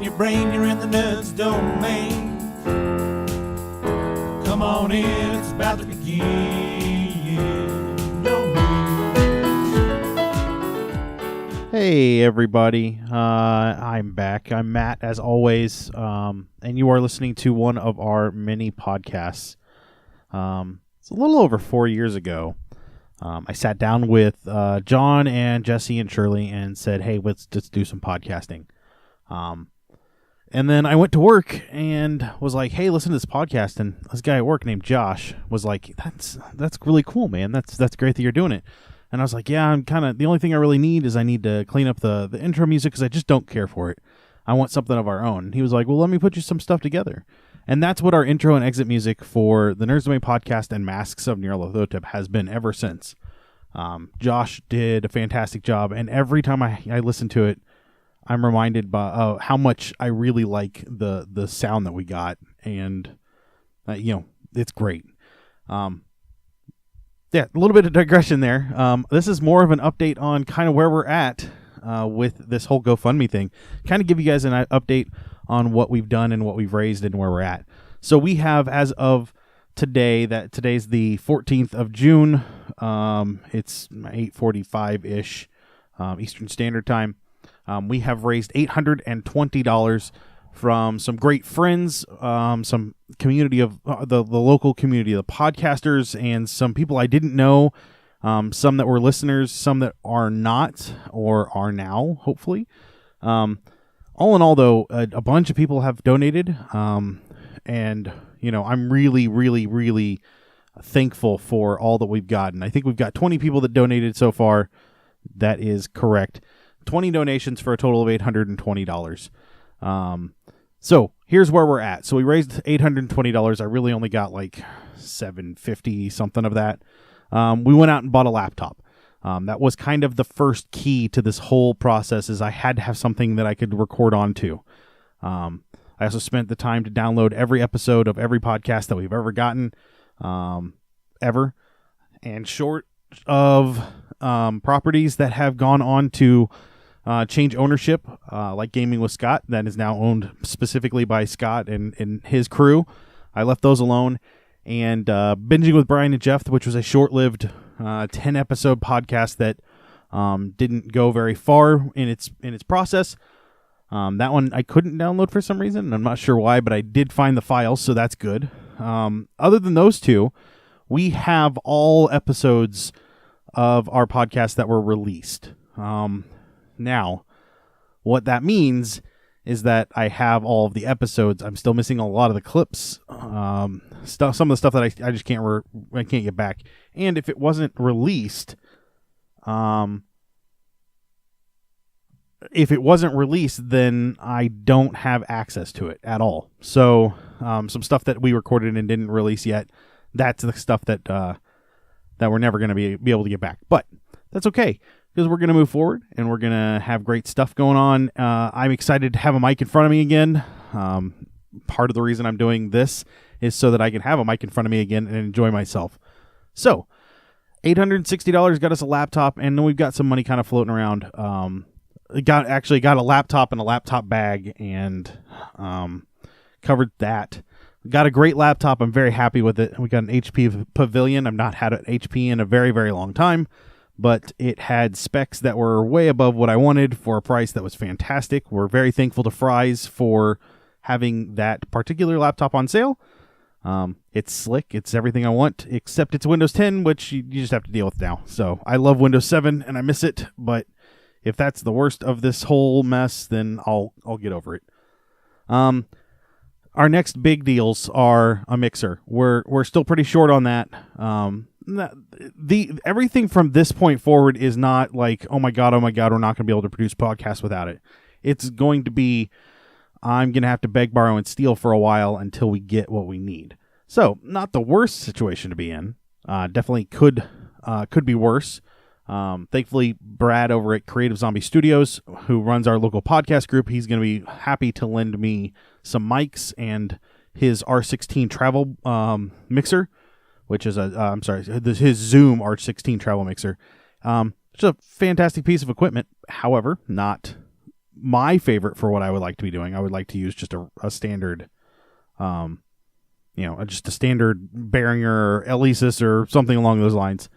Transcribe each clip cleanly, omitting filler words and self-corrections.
in your brain, you're in the nuts domain. Come on in, it's about to begin. No need. Hey everybody, I'm back. I'm Matt, as always, and you are listening to one of our mini podcasts. It's a little over 4 years ago. I sat down with John and Jesse and Shirley and said, hey, let's just do some podcasting. And then I went to work and was like, hey, listen to this podcast. And this guy at work named Josh was like, that's really cool, man. That's great that you're doing it. And I was like, yeah, I'm kind of, the only thing I really need is I need to clean up the intro music because I just don't care for it. I want something of our own. And he was like, well, let me put you some stuff together. And that's what our intro and exit music for the Nerds Domain podcast and Masks of Nyarlathotep has been ever since. Josh did a fantastic job. And every time I listen to it, I'm reminded by how much I really like the sound that we got. And, it's great. Yeah, a little bit of digression there. This is more of an update on kind of where we're at with this whole GoFundMe thing. Kind of give you guys an update on what we've done and what we've raised and where we're at. So we have, as of today, today's the 14th of June. It's 8:45-ish Eastern Standard Time. We have raised $820 from some great friends, some community of the local community, the podcasters, and some people I didn't know, some that were listeners, some that are not or are now, hopefully. All in all, though, a bunch of people have donated, and I'm really, really, really thankful for all that we've gotten. I think we've got 20 people that donated so far. That is correct. 20 donations for a total of $820. So here's where we're at. So we raised $820. I really only got like $750 something of that. We went out and bought a laptop. That was kind of the first key to this whole process, is I had to have something that I could record onto. I also spent the time to download every episode of every podcast that we've ever gotten, ever. And short of properties that have gone on to change ownership, like Gaming with Scott, that is now owned specifically by Scott and his crew. I left those alone. And Binging with Brian and Jeff, which was a short-lived 10-episode podcast that didn't go very far in its process. That one I couldn't download for some reason, and I'm not sure why, but I did find the files, so that's good. Other than those two, we have all episodes of our podcast that were released. Now, what that means is that I have all of the episodes. I'm still missing a lot of the clips, some of the stuff that I just can't get back. And if it wasn't released, then I don't have access to it at all. So, some stuff that we recorded and didn't release yet, that's the stuff that we're never going to be able to get back. But that's okay, because we're going to move forward and we're going to have great stuff going on. I'm excited to have a mic in front of me again. Part of the reason I'm doing this is so that I can have a mic in front of me again and enjoy myself. So, $860 got us a laptop, and then we've got some money kind of floating around. Got a laptop and a laptop bag, and covered that. Got a great laptop. I'm very happy with it. We got an HP Pavilion. I've not had an HP in a very, very long time, but it had specs that were way above what I wanted for a price that was fantastic. We're very thankful to Fry's for having that particular laptop on sale. It's slick. It's everything I want, except it's Windows 10, which you just have to deal with now. So I love Windows 7 and I miss it, but if that's the worst of this whole mess, then I'll get over it. Our next big deals are a mixer. We're still pretty short on that. Everything from this point forward is not like, oh my god, we're not going to be able to produce podcasts without it. It's going to be, I'm going to have to beg, borrow, and steal for a while until we get what we need. So, not the worst situation to be in. Definitely could be worse. Thankfully, Brad over at Creative Zombie Studios, who runs our local podcast group, he's going to be happy to lend me some mics and his R16 travel mixer, which is his Zoom R16 travel mixer. It's a fantastic piece of equipment. However, not my favorite for what I would like to be doing, I would like to use just a standard, just a standard Behringer Elysis or something along those lines.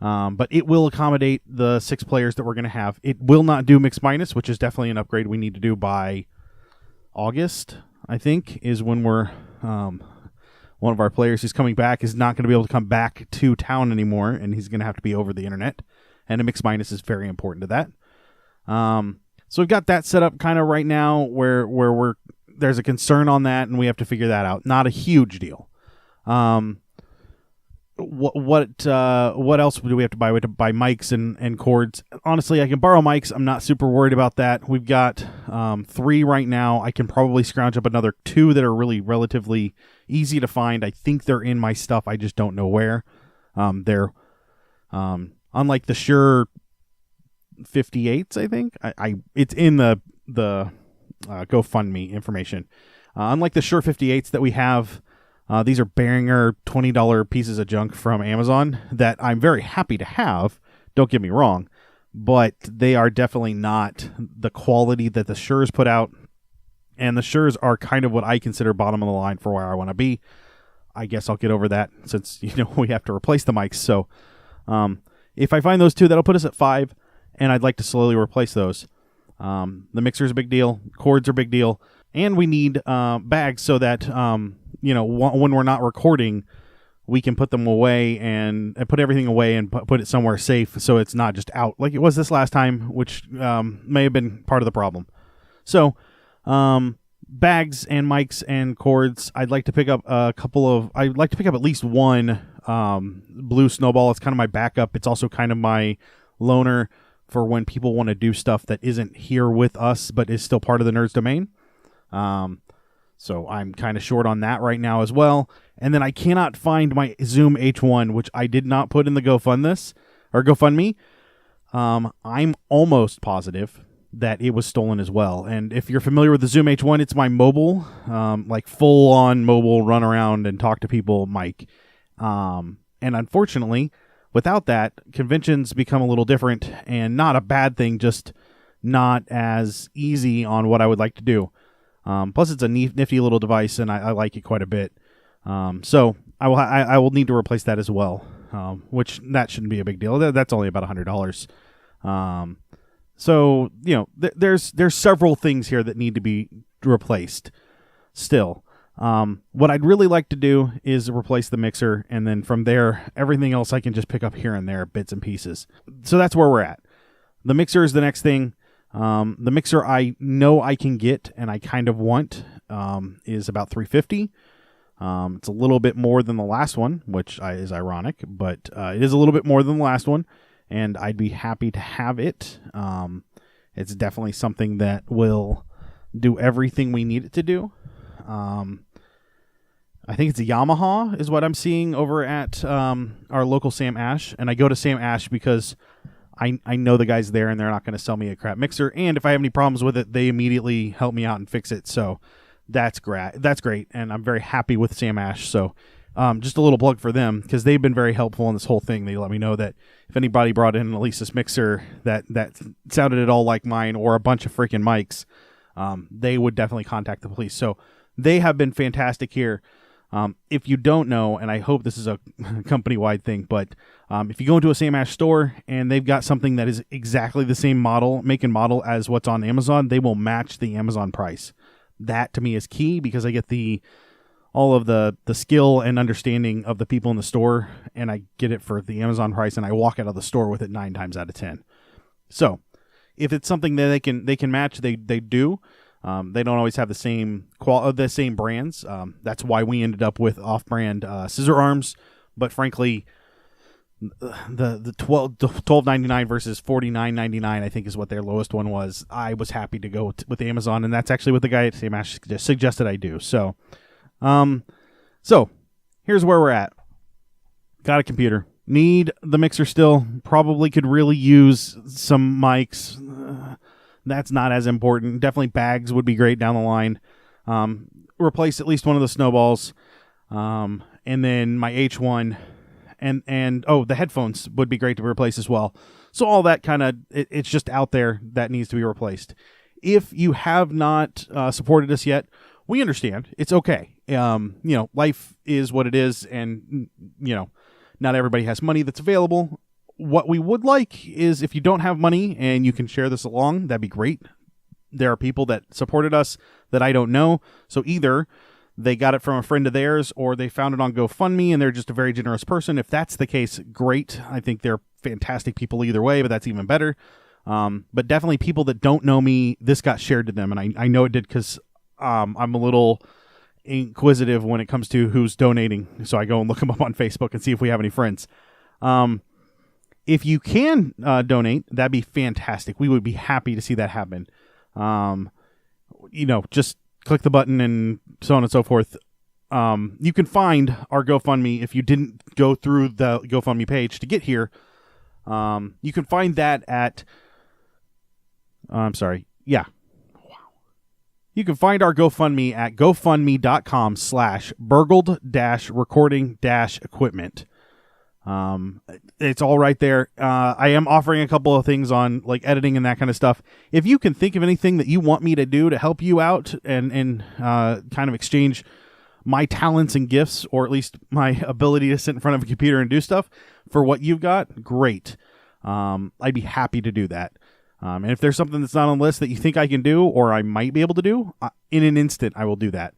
But it will accommodate the 6 players that we're going to have. It will not do mix minus, which is definitely an upgrade we need to do by August, I think, is when we're one of our players who's coming back is not going to be able to come back to town anymore, and he's going to have to be over the internet. And a mix minus is very important to that. So we've got that set up kind of right now where there's a concern on that, and we have to figure that out. Not a huge deal. What else do we have to buy? We have to buy mics and cords. Honestly, I can borrow mics. I'm not super worried about that. We've got 3 right now. I can probably scrounge up another 2 that are really relatively easy to find. I think they're in my stuff. I just don't know where. They're unlike the Shure 58s, I think. It's in the GoFundMe information. Unlike the Shure 58s that we have, these are Behringer $20 pieces of junk from Amazon that I'm very happy to have. Don't get me wrong, but they are definitely not the quality that the Shures put out. And the Shures are kind of what I consider bottom of the line for where I want to be. I guess I'll get over that since we have to replace the mics. So if I find those 2, that'll put us at 5, and I'd like to slowly replace those. The mixer's a big deal. Cords are a big deal. And we need bags so that when we're not recording, we can put them away and put everything away and put it somewhere safe so it's not just out like it was this last time, which may have been part of the problem. So bags and mics and cords. I'd like to pick up at least one blue snowball. It's kind of my backup. It's also kind of my loaner for when people want to do stuff that isn't here with us but is still part of the Nerds domain. So I'm kind of short on that right now as well. And then I cannot find my Zoom H1, which I did not put in the GoFundMe. I'm almost positive that it was stolen as well. And if you're familiar with the Zoom H1, it's my mobile, like full on mobile run around and talk to people mic. And unfortunately, without that, conventions become a little different, and not a bad thing, just not as easy on what I would like to do. Plus, it's a nifty little device, and I like it quite a bit. So I will need to replace that as well, which that shouldn't be a big deal. That's only about $100. So there's several things here that need to be replaced. Still, what I'd really like to do is replace the mixer, and then from there, everything else I can just pick up here and there, bits and pieces. So that's where we're at. The mixer is the next thing. The mixer I know I can get and I kind of want is about $350. It's a little bit more than the last one, which is ironic, but it is a little bit more than the last one, and I'd be happy to have it. It's definitely something that will do everything we need it to do. I think it's a Yamaha is what I'm seeing over at our local Sam Ash, and I go to Sam Ash because I know the guys there, and they're not going to sell me a crap mixer. And if I have any problems with it, they immediately help me out and fix it. So that's great, and I'm very happy with Sam Ash. So just a little plug for them, because they've been very helpful in this whole thing. They let me know that if anybody brought in an Elysis mixer that sounded at all like mine or a bunch of freaking mics, they would definitely contact the police. So they have been fantastic here. If you don't know, and I hope this is a company-wide thing, but if you go into a Sam Ash store and they've got something that is exactly the same make and model as what's on Amazon, they will match the Amazon price. That to me is key, because I get all of the skill and understanding of the people in the store, and I get it for the Amazon price, and I walk out of the store with it 9 times out of 10. So if it's something that they can match, they do. They don't always have the same brands. That's why we ended up with off-brand scissor arms. But frankly, the $12.99 versus $49.99, I think, is what their lowest one was. I was happy to go with Amazon, and that's actually what the guy at Sam Ash suggested I do. So here's where we're at. Got a computer. Need the mixer still. Probably could really use some mics. That's not as important. Definitely bags would be great down the line. Replace at least one of the snowballs. And then my H1 and the headphones would be great to replace as well. So all that kind of, it's just out there that needs to be replaced. If you have not supported us yet, we understand. It's okay. Life is what it is, and not everybody has money that's available. What we would like is if you don't have money and you can share this along, that'd be great. There are people that supported us that I don't know. So either they got it from a friend of theirs or they found it on GoFundMe and they're just a very generous person. If that's the case, great. I think they're fantastic people either way, but that's even better. But definitely people that don't know me, this got shared to them. And I know it did because I'm a little inquisitive when it comes to who's donating. So I go and look them up on Facebook and see if we have any friends. If you can donate, that'd be fantastic. We would be happy to see that happen. Just click the button and so on and so forth. You can find our GoFundMe if you didn't go through the GoFundMe page to get here. You can find that at... I'm sorry. Yeah. Wow. You can find our GoFundMe at gofundme.com/burgled-recording-equipment. It's all right there. I am offering a couple of things on like editing and that kind of stuff. If you can think of anything that you want me to do to help you out and kind of exchange my talents and gifts, or at least my ability to sit in front of a computer and do stuff for what you've got, great. I'd be happy to do that. And if there's something that's not on the list that you think I can do or I might be able to do, in an instant, I will do that.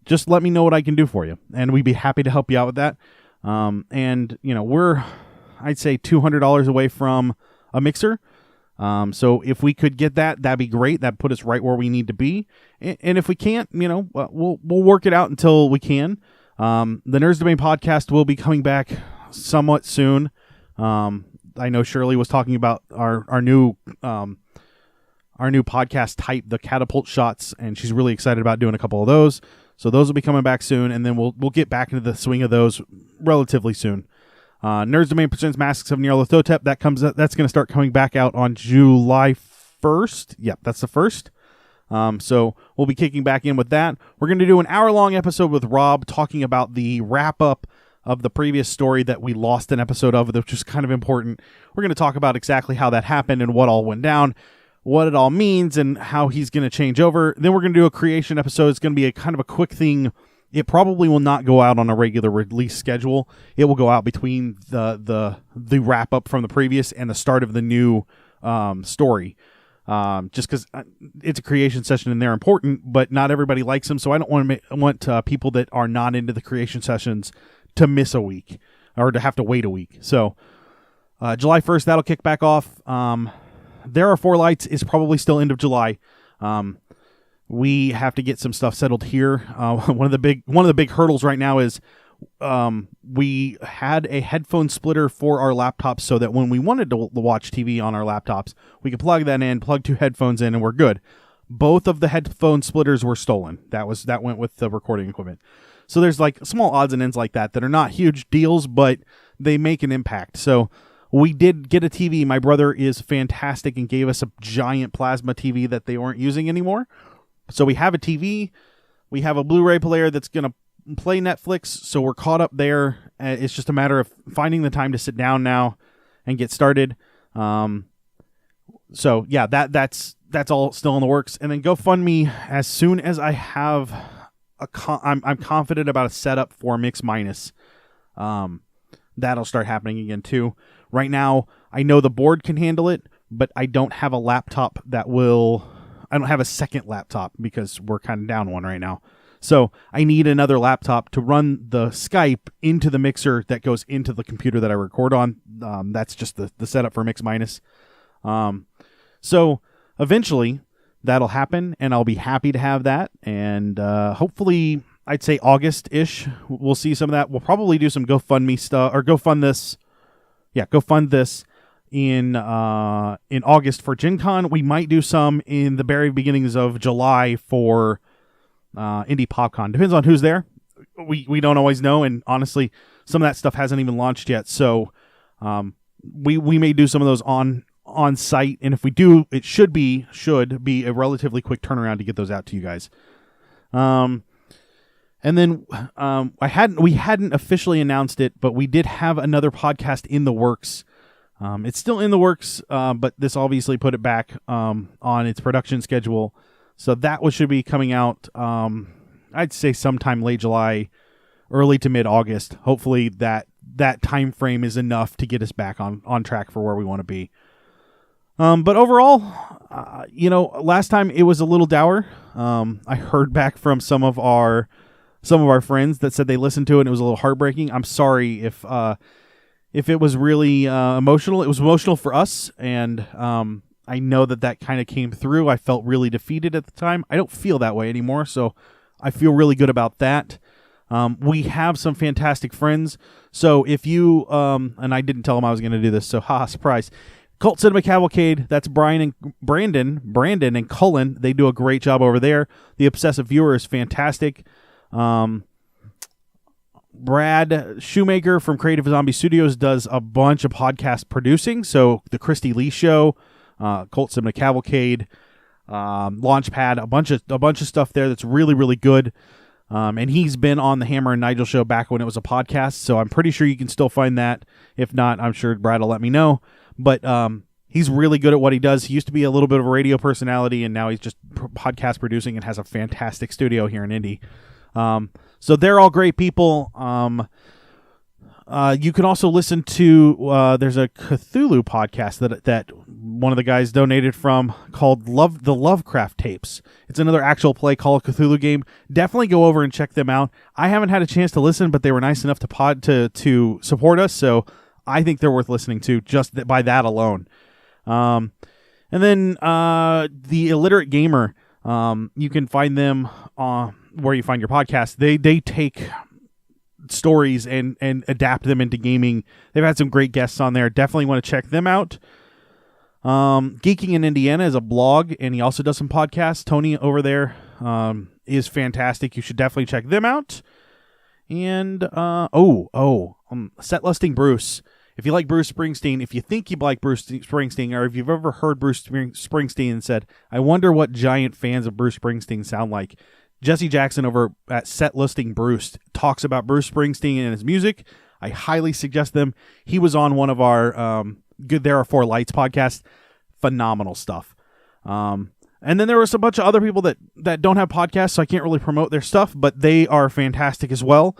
Just let me know what I can do for you, and we'd be happy to help you out with that. We're, I'd say $200 away from a mixer. So if we could get that, that'd be great. That'd put us right where we need to be. And if we can't, we'll work it out until we can. The Nerds Domain podcast will be coming back somewhat soon. I know Shirley was talking about our new podcast type, the catapult shots, and she's really excited about doing a couple of those. So those will be coming back soon, and then we'll get back into the swing of those relatively soon. Nerds Domain presents Masks of Nyarlathotep. That's going to start coming back out on July 1st. Yep, that's the 1st. So we'll be kicking back in with that. We're going to do an hour-long episode with Rob talking about the wrap-up of the previous story that we lost an episode of, which is kind of important. We're going to talk about exactly how that happened and what all went down, what it all means, and how he's going to change over. Then we're going to do a creation episode. It's going to be a kind of a quick thing. It probably will not go out on a regular release schedule. It will go out between the wrap up from the previous and the start of the new story. Just because it's a creation session and they're important, but not everybody likes them. So I don't want people that are not into the creation sessions to miss a week or to have to wait a week. So July 1st, that'll kick back off. There Are Four Lights is probably still end of July. We have to get some stuff settled here. One of the big hurdles right now is we had a headphone splitter for our laptops so that when we wanted to watch TV on our laptops, we could plug that in, plug two headphones in, and we're good. Both of the headphone splitters were stolen. That went with the recording equipment. So there's like small odds and ends like that are not huge deals, but they make an impact. So we did get a TV. My brother is fantastic and gave us a giant plasma TV that they weren't using anymore. So we have a TV. We have a Blu-ray player that's going to play Netflix. So we're caught up there. It's just a matter of finding the time to sit down now and get started. So yeah, that's all still in the works. And then GoFundMe, as soon as I have I'm confident about a setup for Mix Minus. That'll start happening again too. Right now, I know the board can handle it, but I don't have a laptop I don't have a second laptop because we're kind of down one right now. So I need another laptop to run the Skype into the mixer that goes into the computer that I record on. That's just the setup for Mix Minus. So eventually that'll happen, and I'll be happy to have that. And hopefully, I'd say August-ish, we'll see some of that. We'll probably do some GoFundMe stuff, or GoFund this. Yeah, GoFund this in August for Gen Con. We might do some in the very beginnings of July for Indie PopCon. Depends on who's there. We don't always know, and honestly, some of that stuff hasn't even launched yet. So we may do some of those on site, and if we do, it should be a relatively quick turnaround to get those out to you guys. And then we hadn't officially announced it, but we did have another podcast in the works. It's still in the works, but this obviously put it back on its production schedule. So that should be coming out, I'd say sometime late July, early to mid-August. Hopefully that time frame is enough to get us back on track for where we want to be. But overall, last time it was a little dour. I heard back from some of our friends that said they listened to it and it was a little heartbreaking. I'm sorry if it was really emotional. It was emotional for us, and I know that kind of came through. I felt really defeated at the time. I don't feel that way anymore, so I feel really good about that. We have some fantastic friends, so if you, and I didn't tell them I was going to do this, so surprise. Cult Cinema Cavalcade, that's Brandon and Cullen. They do a great job over there. The Obsessive Viewer is fantastic. Brad Shoemaker from Creative Zombie Studios does a bunch of podcast producing. So the Christy Lee Show, Cult Cinema Cavalcade, Launchpad, a bunch of stuff there that's really, really good. And he's been on the Hammer and Nigel show back when it was a podcast. So I'm pretty sure you can still find that. If not, I'm sure Brad will let me know. But he's really good at what he does. He used to be a little bit of a radio personality, and now he's just podcast producing and has a fantastic studio here in Indy. So they're all great people. You can also listen to, there's a Cthulhu podcast that one of the guys donated from called The Lovecraft Tapes. It's another actual play Call of Cthulhu game. Definitely go over and check them out. I haven't had a chance to listen, but they were nice enough to support us, so I think they're worth listening to just by that alone. And then The Illiterate Gamer, you can find them where you find your podcast. They take stories and adapt them into gaming. They've had some great guests on there. Definitely want to check them out. Geeking in Indiana is a blog, and he also does some podcasts. Tony over there is fantastic. You should definitely check them out. And Set Listing Bruce. If you like Bruce Springsteen, if you think you like Bruce Springsteen, or if you've ever heard Bruce Springsteen and said, I wonder what giant fans of Bruce Springsteen sound like, Jesse Jackson over at Set Listing Bruce talks about Bruce Springsteen and his music. I highly suggest them. He was on one of our Good There Are Four Lights podcasts. Phenomenal stuff. And then there was a bunch of other people that don't have podcasts, so I can't really promote their stuff, but they are fantastic as well.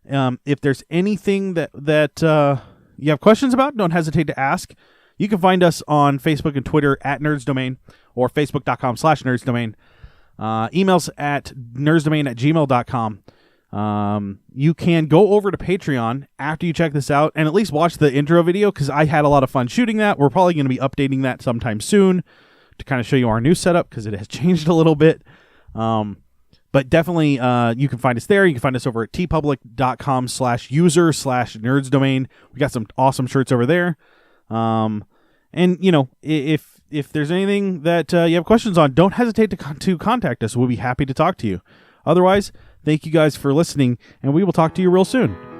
If there's anything that you have questions about, don't hesitate to ask. You can find us on Facebook and Twitter at NerdsDomain or facebook.com/NerdsDomain. Emails at nerdsdomain@gmail.com. You can go over to Patreon after you check this out and at least watch the intro video, because I had a lot of fun shooting that. We're probably going to be updating that sometime soon to kind of show you our new setup, because it has changed a little bit. But definitely you can find us there. You can find us over at tpublic.com/user/nerdsdomain. We got some awesome shirts over there. And, if there's anything that you have questions on, don't hesitate to contact us. We'll be happy to talk to you. Otherwise, thank you guys for listening, and we will talk to you real soon.